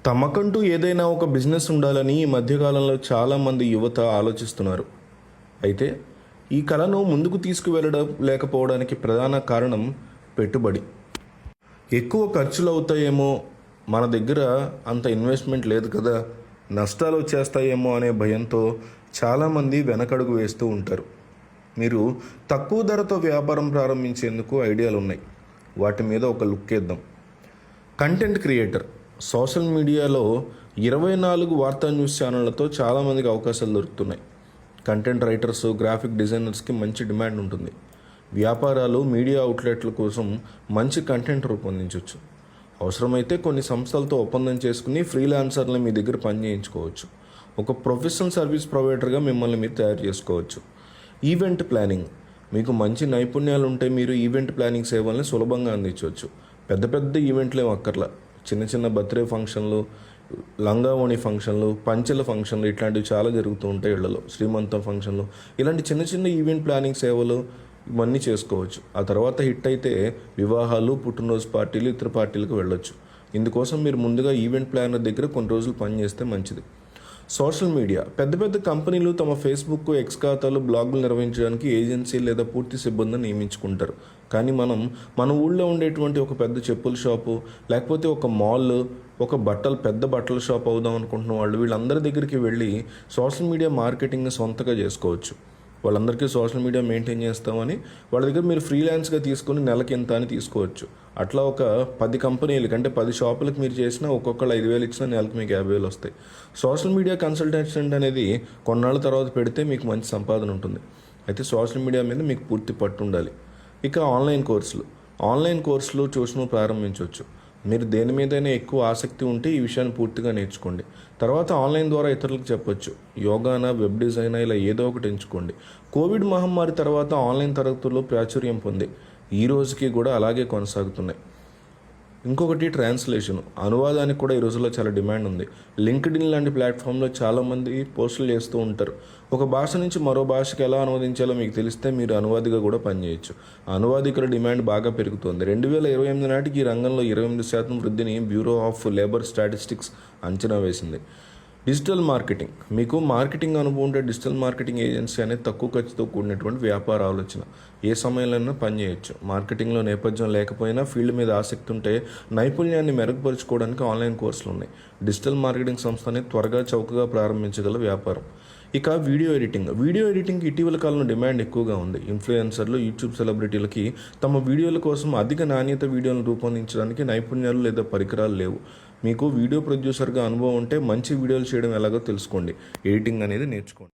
తమకంటూ ఏదైనా ఒక బిజినెస్ ఉండాలని ఈ మధ్యకాలంలో చాలామంది యువత ఆలోచిస్తున్నారు. అయితే ఈ కళను ముందుకు తీసుకువెళ్ళడం లేకపోవడానికి ప్రధాన కారణం పెట్టుబడి. ఎక్కువ ఖర్చులు అవుతాయేమో, మన దగ్గర అంత ఇన్వెస్ట్మెంట్ లేదు కదా, నష్టాలు వచ్చేస్తాయేమో అనే భయంతో చాలామంది వెనకడుగు వేస్తూ ఉంటారు. మీరు తక్కువ ధరతో వ్యాపారం ప్రారంభించేందుకు ఐడియాలు ఉన్నాయి. వాటి మీద ఒక లుక్ వేద్దాం. Content creator. సోషల్ మీడియాలో 24 వార్తా న్యూస్ ఛానళ్లతో చాలామందికి అవకాశాలు దొరుకుతున్నాయి. కంటెంట్ రైటర్స్, గ్రాఫిక్ డిజైనర్స్కి మంచి డిమాండ్ ఉంటుంది. వ్యాపారాలు, మీడియా అవుట్లెట్ల కోసం మంచి కంటెంట్ రూపొందించవచ్చు. అవసరమైతే కొన్ని సంస్థలతో ఒప్పందం చేసుకుని ఫ్రీలాన్సర్లు మీ దగ్గర పని చేయించుకోవచ్చు. ఒక ప్రొఫెషనల్ సర్వీస్ ప్రొవైడర్గా మిమ్మల్ని మీరు తయారు చేసుకోవచ్చు. Event planning. మీకు మంచి నైపుణ్యాలు ఉంటే మీరు ఈవెంట్ ప్లానింగ్ సేవల్ని సులభంగా అందించవచ్చు. పెద్ద పెద్ద ఈవెంట్లేం అక్కర్లా. చిన్న చిన్న బర్త్డే ఫంక్షన్లు, లంగావోణి ఫంక్షన్లు, పంచెల ఫంక్షన్లు ఇట్లాంటివి చాలా జరుగుతూ ఉంటాయి ఇళ్లలో. శ్రీమంతం ఫంక్షన్లు, ఇలాంటి చిన్న చిన్న ఈవెంట్ ప్లానింగ్ సేవలు ఇవన్నీ చేసుకోవచ్చు. ఆ తర్వాత హిట్ అయితే వివాహాలు, పుట్టినరోజు పార్టీలు, ఇతర పార్టీలకు వెళ్ళొచ్చు. ఇందుకోసం మీరు ముందుగా ఈవెంట్ ప్లానర్ దగ్గర కొన్ని రోజులు పనిచేస్తే మంచిది. Social media. పెద్ద పెద్ద కంపెనీలు తమ ఫేస్బుక్, ఎక్స్ ఖాతాలు, బ్లాగులు నిర్వహించడానికి ఏజెన్సీ లేదా పూర్తి సిబ్బందిని నియమించుకుంటారు. కానీ మన ఊళ్ళో ఉండేటువంటి ఒక పెద్ద చెప్పుల షాపు, లేకపోతే ఒక మాల్, ఒక పెద్ద బట్టల షాప్ అవుదాం అనుకుంటున్న వాళ్ళు, వీళ్ళందరి దగ్గరికి వెళ్ళి సోషల్ మీడియా మార్కెటింగ్ని సొంతగా చేసుకోవచ్చు. వాళ్ళందరికీ సోషల్ మీడియా మెయింటైన్ చేస్తామని వాళ్ళ దగ్గర మీరు ఫ్రీలాన్స్గా తీసుకొని నెలకి ఎంత అని తీసుకోవచ్చు. అట్లా ఒక 10 కంపెనీలకి, అంటే 10 షాపులకు మీరు చేసినా ఒక్కొక్కళ్ళు 5,000 ఇచ్చినా నెలకు మీకు 50,000 వస్తాయి. సోషల్ మీడియా కన్సల్టెంట్ అనేది కొన్నాళ్ళ తర్వాత పెడితే మీకు మంచి సంపాదన ఉంటుంది. అయితే సోషల్ మీడియా మీద మీకు పూర్తి పట్టు ఉండాలి. ఇక ఆన్లైన్ కోర్సులు ట్యూషన్ ప్రారంభించవచ్చు. మీరు దేని మీదైనా ఎక్కువ ఆసక్తి ఉంటే ఈ విషయాన్ని పూర్తిగా నేర్చుకోండి. తర్వాత ఆన్లైన్ ద్వారా ఇతరులకు చెప్పొచ్చు. యోగానా, వెబ్ డిజైనా, ఇలా ఏదో ఒకటి ఎంచుకోండి. కోవిడ్ మహమ్మారి తర్వాత ఆన్లైన్ తరగతుల్లో ప్రాచుర్యం పొంది ఈ రోజుకి కూడా అలాగే కొనసాగుతున్నాయి. ఇంకొకటి ట్రాన్స్లేషన్, అనువాదానికి కూడా ఈ రోజుల్లో చాలా డిమాండ్ ఉంది. లింక్డ్ఇన్ లాంటి ప్లాట్ఫామ్లో చాలామంది పోస్టులు చేస్తూ ఉంటారు. ఒక భాష నుంచి మరో భాషకి ఎలా అనువదించాలో మీకు తెలిస్తే మీరు అనువాదిగా కూడా పనిచేయచ్చు. అనువాదికుల డిమాండ్ బాగా పెరుగుతోంది. 2028 నాటికి ఈ రంగంలో 28% వృద్ధిని బ్యూరో ఆఫ్ లేబర్ స్టాటిస్టిక్స్ అంచనా వేసింది. Digital marketing. మీకు మార్కెటింగ్ అనుభవం ఉంటే డిజిటల్ మార్కెటింగ్ ఏజెన్సీ అనేది తక్కువ ఖర్చుతో కూడినటువంటి వ్యాపార ఆలోచన. ఏ సమయంలోనైనా పనిచేయచ్చు. మార్కెటింగ్లో నేపథ్యం లేకపోయినా ఫీల్డ్ మీద ఆసక్తి ఉంటే నైపుణ్యాన్ని మెరుగుపరుచుకోవడానికి ఆన్లైన్ కోర్సులు ఉన్నాయి. డిజిటల్ మార్కెటింగ్ సంస్థ అనేది త్వరగా చౌకగా ప్రారంభించగల వ్యాపారం. ఇక వీడియో ఎడిటింగ్కి ఇటీవల కాలంలో డిమాండ్ ఎక్కువగా ఉంది. ఇన్ఫ్లుయెన్సర్లు, యూట్యూబ్ సెలబ్రిటీలకి తమ వీడియోల కోసం అధిక నాణ్యత వీడియోలను రూపొందించడానికి నైపుణ్యాలు లేదా పరికరాలు లేవు. మీకు వీడియో ప్రొడ్యూసర్గా అనుభవం ఉంటే మంచి వీడియోలు చేయడం ఎలాగో తెలుసుకోండి. ఎడిటింగ్ అనేది నేర్చుకోండి.